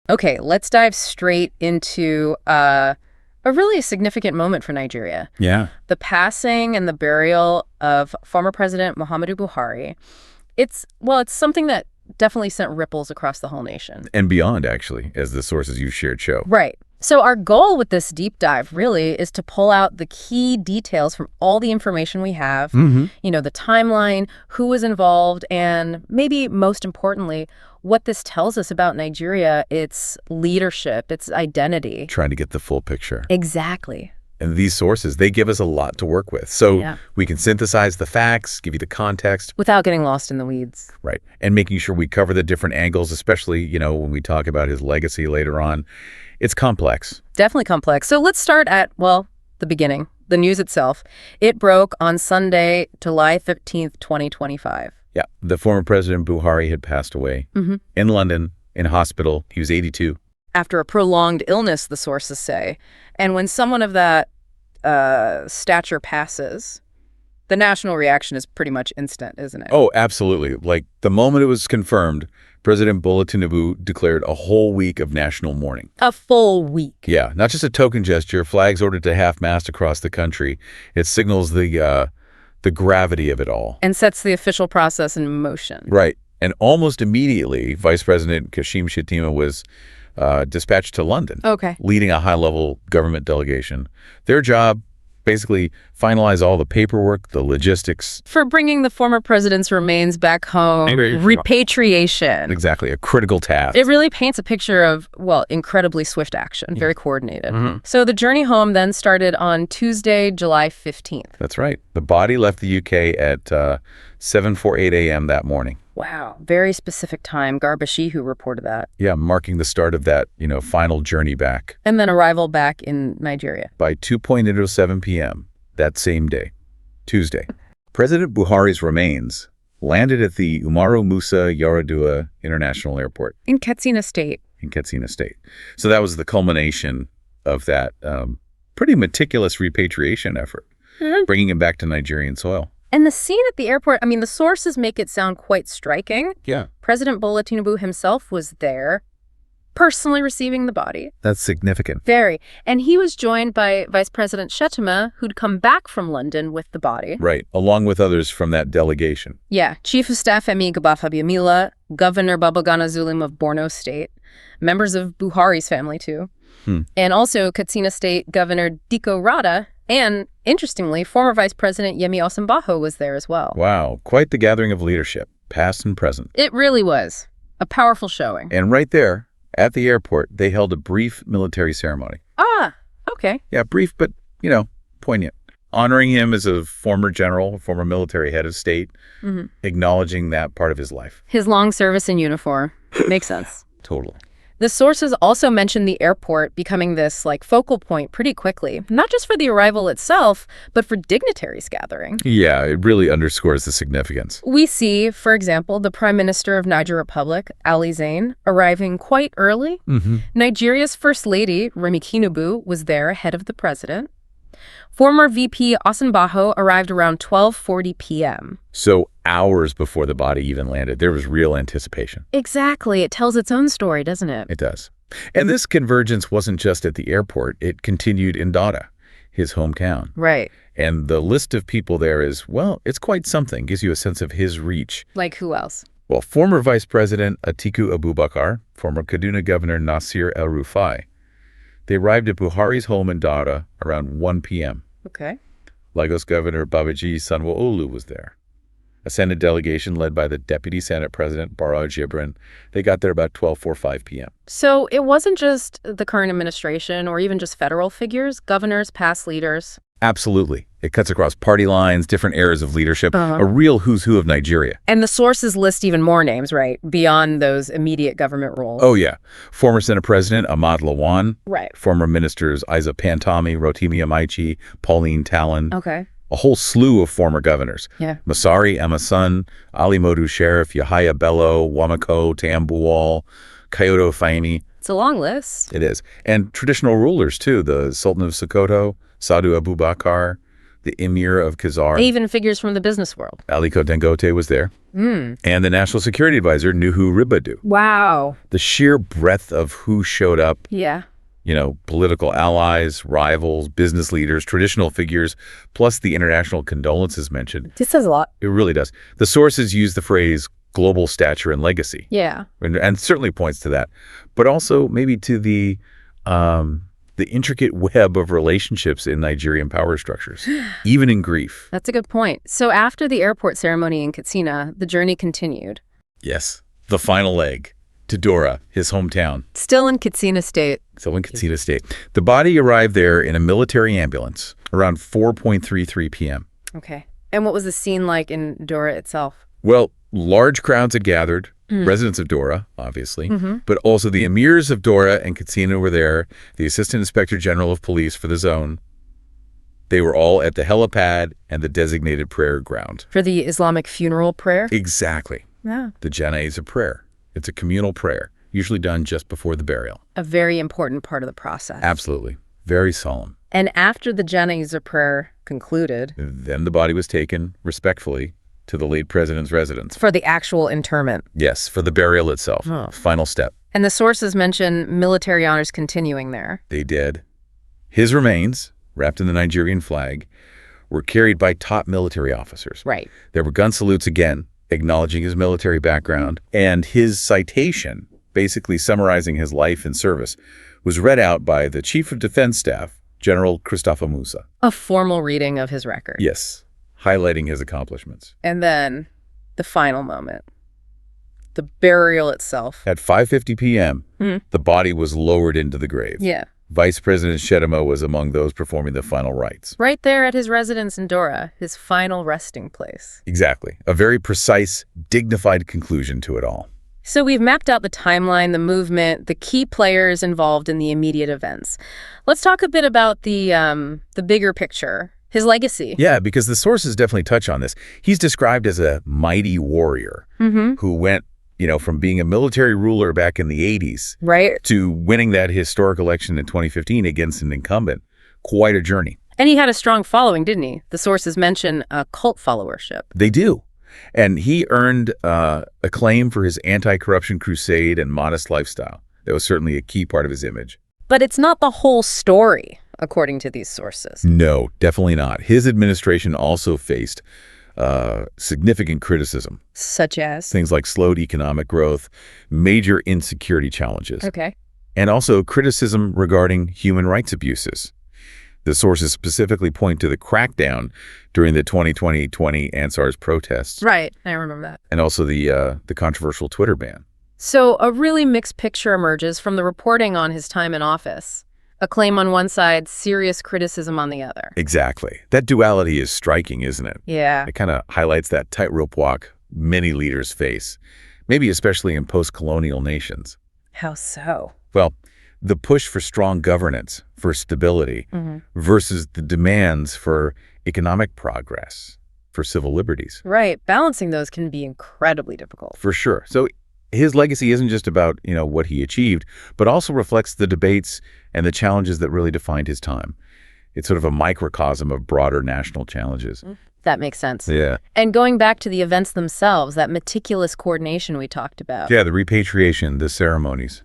Okay, let's dive straight into a really significant moment for Nigeria. Yeah. The passing and the burial of former President Muhammadu Buhari. It's something that definitely sent ripples across the whole nation. And beyond, actually, as the sources you shared show. Right. So our goal with this deep dive really is to pull out the key details from all the information we have, the timeline, who was involved, and maybe most importantly, what this tells us about Nigeria, its leadership, its identity. Trying to get the full picture. Exactly. And these sources, they give us a lot to work with. So we can synthesize the facts, give you the context. Without getting lost in the weeds. Right. And making sure we cover the different angles, especially, when we talk about his legacy later on. It's complex. Definitely complex. So let's start at, the beginning, the news itself. It broke on Sunday, July 13th, 2025. Yeah. The former President Buhari had passed away in London, in hospital. He was 82. After a prolonged illness, the sources say. And when someone of that stature passes, the national reaction is pretty much instant, isn't it? Oh, absolutely. Like, the moment it was confirmed, President Bola Tinubu declared a whole week of national mourning. A full week. Yeah, not just a token gesture, flags ordered to half-mast across the country. It signals the gravity of it all. And sets the official process in motion. Right. And almost immediately, Vice President Kashim Shettima was dispatched to London, leading a high-level government delegation. Their job, basically, finalize all the paperwork, the logistics. For bringing the former president's remains back home, repatriation. Exactly, a critical task. It really paints a picture of, incredibly swift action, very coordinated. So the journey home then started on Tuesday, July 15th. That's right. The body left the UK at 7:48 a.m. that morning. Wow, very specific time. Garbashihu reported that. Yeah, marking the start of that, final journey back. And then arrival back in Nigeria. By 2:07 p.m. that same day, Tuesday. President Buhari's remains landed at the Umaru Musa Yar'Adua International Airport. In Katsina State. So that was the culmination of that pretty meticulous repatriation effort, bringing him back to Nigerian soil. And the scene at the airport, the sources make it sound quite striking. Yeah. President Bola Tinubu himself was there, personally receiving the body. That's significant. Very. And he was joined by Vice President Shettima, who'd come back from London with the body. Right, along with others from that delegation. Yeah. Chief of Staff Femi Gbajabiamila, Governor Babagana Zulum of Borno State, members of Buhari's family, too. And also Katsina State Governor Diko Rada, and, interestingly, former Vice President Yemi Osinbajo was there as well. Wow, quite the gathering of leadership, past and present. It really was. A powerful showing. And right there, at the airport, they held a brief military ceremony. Ah, okay. Yeah, brief, but, poignant. Honoring him as a former general, former military head of state, acknowledging that part of his life. His long service in uniform. Makes sense. Totally. The sources also mentioned the airport becoming this, focal point pretty quickly, not just for the arrival itself, but for dignitaries gathering. Yeah, it really underscores the significance. We see, for example, the Prime Minister of Niger Republic, Ali Zain, arriving quite early. Nigeria's First Lady, Remi Tinubu, was there ahead of the president. Former VP Osinbajo arrived around 12:40 p.m. So hours before the body even landed, there was real anticipation. Exactly. It tells its own story, doesn't it? It does. And this convergence wasn't just at the airport. It continued in Dada, his hometown. Right. And the list of people there is, it's quite something. Gives you a sense of his reach. Like who else? Well, former Vice President Atiku Abubakar, former Kaduna Governor Nasir El-Rufai. They arrived at Buhari's home in Dada around 1 p.m. Okay. Lagos Governor Babajide Sanwo-Olu was there. A Senate delegation led by the Deputy Senate President Barrow Jibrin. They got there about 12:45 p.m. So it wasn't just the current administration or even just federal figures, governors, past leaders. Absolutely. It cuts across party lines, different eras of leadership, a real who's who of Nigeria. And the sources list even more names, right, beyond those immediate government roles. Oh, yeah. Former Senate President Ahmad Lawan. Right. Former ministers Isa Pantami, Rotimi Amaichi, Pauline Talon. Okay. A whole slew of former governors. Yeah. Masari Emerson, Ali Modu Sheriff, Yahaya Bello, Wamako, Tambuwal, Kyoto Fahimi. It's a long list. It is. And traditional rulers, too. The Sultan of Sokoto, Sadu Abubakar, the Emir of Khazar. Even figures from the business world. Aliko Dangote was there. And the National Security Advisor, Nuhu Ribadu. Wow. The sheer breadth of who showed up. Yeah. Political allies, rivals, business leaders, traditional figures, plus the international condolences mentioned. This says a lot. It really does. The sources use the phrase global stature and legacy. Yeah. And certainly points to that. But also maybe to the intricate web of relationships in Nigerian power structures, even in grief. That's a good point. So after the airport ceremony in Katsina, the journey continued. Yes. The final leg to Dora, his hometown. Still in Katsina State. The body arrived there in a military ambulance around 4:33 p.m. Okay. And what was the scene like in Dora itself? Well, large crowds had gathered, residents of Dora, obviously, but also the emirs of Dora and Katsina were there, the Assistant Inspector General of Police for the zone. They were all at the helipad and the designated prayer ground. For the Islamic funeral prayer? Exactly. Yeah. The Janaiza prayer. It's a communal prayer, usually done just before the burial. A very important part of the process. Absolutely. Very solemn. And after the Janaiza prayer concluded... Then the body was taken, respectfully, to the late president's residence. For the actual interment. Yes, for the burial itself. Oh. Final step. And the sources mention military honors continuing there. They did. His remains, wrapped in the Nigerian flag, were carried by top military officers. Right. There were gun salutes again, acknowledging his military background, and his citation, basically summarizing his life and service, was read out by the Chief of Defense Staff, General Christopher Musa. A formal reading of his record. Yes, highlighting his accomplishments. And then the final moment, the burial itself. At 5:50 p.m., the body was lowered into the grave. Yeah. Vice President Shedemo was among those performing the final rites. Right there at his residence in Dora, his final resting place. Exactly. A very precise, dignified conclusion to it all. So we've mapped out the timeline, the movement, the key players involved in the immediate events. Let's talk a bit about the bigger picture, his legacy. Yeah, because the sources definitely touch on this. He's described as a mighty warrior who went from being a military ruler back in the 80s to winning that historic election in 2015 against an incumbent. Quite a journey. And he had a strong following, didn't he? The sources mention a cult followership. They do. And he earned acclaim for his anti-corruption crusade and modest lifestyle. That was certainly a key part of his image. But it's not the whole story, according to these sources. No, definitely not. His administration also faced significant criticism. Such as? Things like slowed economic growth, major insecurity challenges. Okay. And also criticism regarding human rights abuses. The sources specifically point to the crackdown during the 2020 Ansar's protests. Right, I remember that. And also the controversial Twitter ban. So a really mixed picture emerges from the reporting on his time in office. Acclaim on one side, serious criticism on the other. Exactly. That duality is striking, isn't it? Yeah. It kind of highlights that tightrope walk many leaders face, maybe especially in post-colonial nations. How so? Well, the push for strong governance, for stability, versus the demands for economic progress, for civil liberties. Right. Balancing those can be incredibly difficult. For sure. So his legacy isn't just about, what he achieved, but also reflects the debates and the challenges that really defined his time. It's sort of a microcosm of broader national challenges. That makes sense. Yeah. And going back to the events themselves, that meticulous coordination we talked about. Yeah, the repatriation, the ceremonies.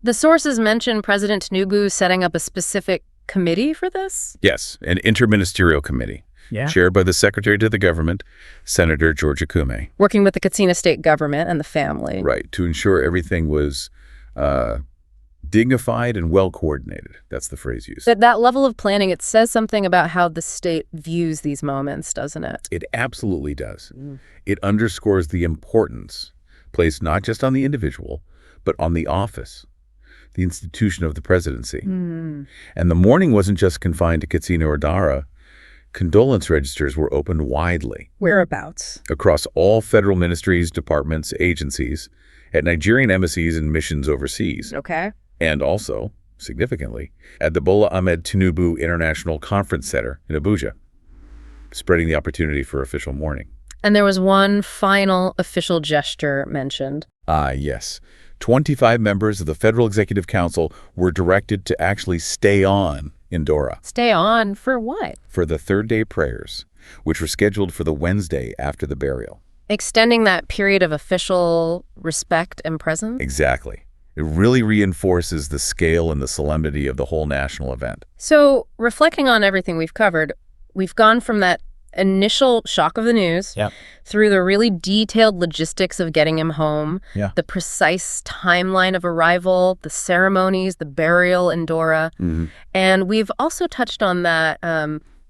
The sources mention President Tinubu setting up a specific committee for this? Yes, an interministerial committee. Yeah. Chaired by the Secretary to the Government, Senator George Akume. Working with the Katsina State government and the family. Right, to ensure everything was dignified and well-coordinated. That's the phrase used. That level of planning, it says something about how the state views these moments, doesn't it? It absolutely does. It underscores the importance placed not just on the individual, but on the office, the institution of the presidency. And the mourning wasn't just confined to Katsina or Dara. Condolence registers were opened widely. Whereabouts? Across all federal ministries, departments, agencies, at Nigerian embassies and missions overseas. Okay. And also, significantly, at the Bola Ahmed Tinubu International Conference Center in Abuja, spreading the opportunity for official mourning. And there was one final official gesture mentioned. Yes. 25 members of the Federal Executive Council were directed to actually stay on in Dora. Stay on for what? For the third-day prayers, which were scheduled for the Wednesday after the burial. Extending that period of official respect and presence? Exactly. It really reinforces the scale and the solemnity of the whole national event. So, reflecting on everything we've covered, we've gone from that initial shock of the news through the really detailed logistics of getting him home, the precise timeline of arrival, the ceremonies, the burial in Dora. And we've also touched on that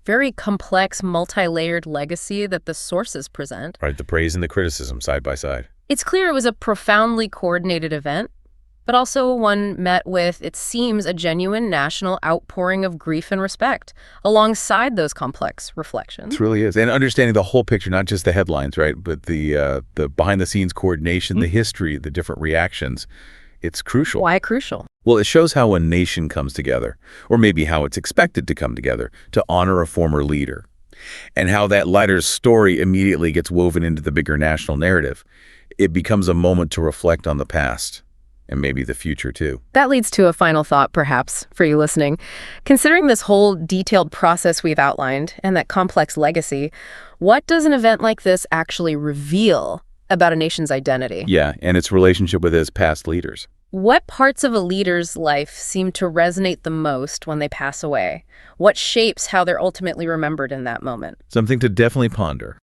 very complex, multi-layered legacy that the sources present. Right, the praise and the criticism side by side. It's clear it was a profoundly coordinated event, but also one met with, it seems, a genuine national outpouring of grief and respect alongside those complex reflections. It really is. And understanding the whole picture, not just the headlines, right, but the behind-the-scenes coordination, the history, the different reactions, it's crucial. Why crucial? Well, it shows how a nation comes together, or maybe how it's expected to come together, to honor a former leader, and how that leader's story immediately gets woven into the bigger national narrative. It becomes a moment to reflect on the past. And maybe the future, too. That leads to a final thought, perhaps, for you listening. Considering this whole detailed process we've outlined and that complex legacy, what does an event like this actually reveal about a nation's identity? Yeah, and its relationship with its past leaders. What parts of a leader's life seem to resonate the most when they pass away? What shapes how they're ultimately remembered in that moment? Something to definitely ponder.